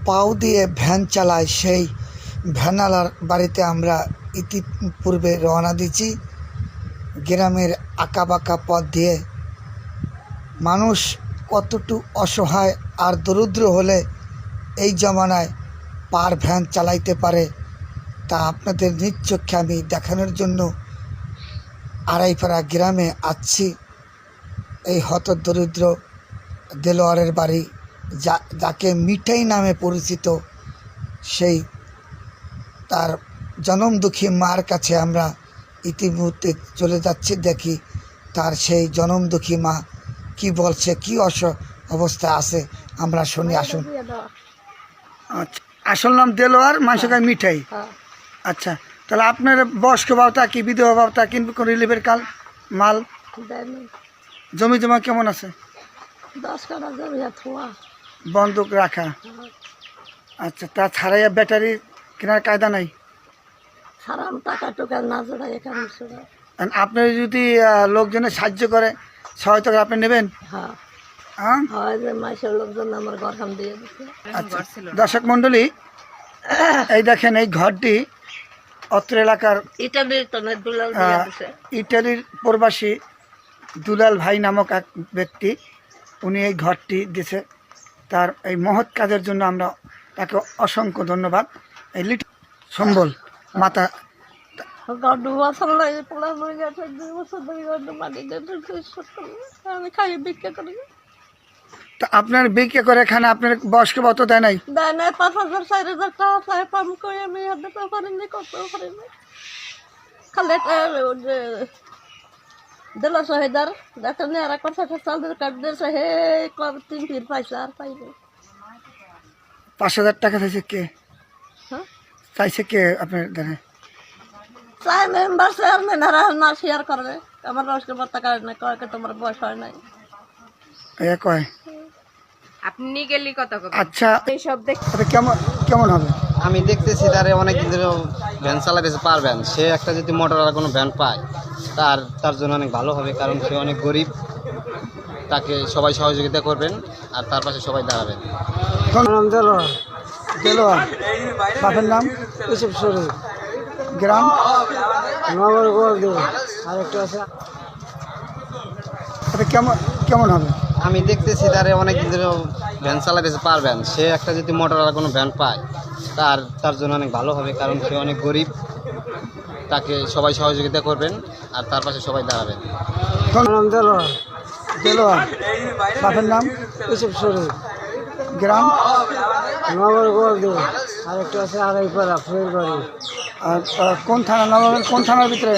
পাও দিয়ে ভ্যান চালায় সেই ভ্যানওয়ালার বাড়িতে আমরা ইতিপূর্বে রওনা দিচ্ছি। গ্রামের আঁকাবাঁকা পথ দিয়ে মানুষ কতটুকু অসহায় আর দরিদ্র হলে এই জমানায় পার ভ্যান চালাইতে পারে তা আপনাদের নিজ চোখে আমি দেখানোর জন্য আড়াইপাড়া গ্রামে আসছি। এই হতদরিদ্র দেলোয়ারের বাড়ি, যাকে মিঠাই নামে পরিচিত, সেই তার জনম দুঃখী মার কাছে আমরা ইতিমধ্যে চলে যাচ্ছি। দেখি তার সেই জনম দুঃখী মা কি বলছে, কি অবস্থা আছে আমরা শুনি। আসুন। আচ্ছা, আসল নাম দেলোয়ার, মানুষের মিঠাই। আচ্ছা, তাহলে আপনার বয়স্ক বাবতা কি বিধবা বাবতা কিনবে রিলিফের কাল মাল জমি জমা কেমন আছে? 10 কাঠা জমি বন্দুক রাখা। আচ্ছা, তা ছাড়াইয়া ব্যাটারি কেনার কায়দা নাই? হারাম টাকা টুকা না জোড়া এখানে আপনার যদি লোকজনের সাহায্য করে সহায়তা করে আপনি নেবেন? হ্যাঁ, মাসের লোকজন আমার ঘর খান দিয়ে দিচ্ছে। আচ্ছা, দর্শক মন্ডলী, এই দেখেন এই ঘরটি অত্র এলাকার ইটালির প্রবাসী দুলাল ভাই নামক এক ব্যক্তি, উনি এই ঘরটি দিয়েছে। তার এই মহৎ কাজের জন্য আমরা তাকে অসংখ্য ধন্যবাদ। এই সম্বল মাথা আমি খাই বিক্রি করি। তা আপনার বিক্রি করে এখানে আপনার বয়স্ক ভাতা দেয় নাই? দেয় নাই, 5,000 4,000 টাকা চাই পাম করে আমি হাতে পারিনি, করতেও পারিনি। খালি দিল 6,000 দেখেন আর এক কথা চালদের কাট দিয়েছে, হে কবে 3 ফির পয়সা আর পাইনি। 5,000 টাকা চাইছে কে? হ্যাঁ, চাইছে কে আপনার দ্বারা? চাই মেম্বার চেয়ারম্যান আর না শেয়ার করবে। আমার বয়স্ক ভাতা কার্ড নাই, কয় তোমার বয়স হয় নাই। কয় আপনি গেলি কত কত? আচ্ছা, এইসব কেমন হবে? আমি দেখতেছি তারে অনেক দিন ধরে ভ্যান চালাতেছে, পার ভ্যান। সে একটা যদি মোটর আর কোনো ভ্যান পায় তার জন্য অনেক ভালো হবে, কারণ সে অনেক গরিব। তাকে সবাই সহযোগিতা করবেন আর তার পাশে সবাই দাঁড়াবেন। বাপের নাম? গ্রাম? আর একটু আছে। কেমন হবে? আমি দেখতেছি তারে অনেক দিন ধরে ভ্যান চালাতেছে, পার ভ্যান। সে একটা যদি মোটর আর কোনো ভ্যান পায় তার জন্য অনেক ভালো হবে, কারণ সে অনেক গরিব। তাকে সবাই সহযোগিতা করবেন আর তার পাশে সবাই দাঁড়াবেন। বাপের নাম? গ্রাম? আর একটু আছে আড়াইপাড়া ফুলের বাড়ি। কোন থানা? নবাবের কোন থানার ভিতরে?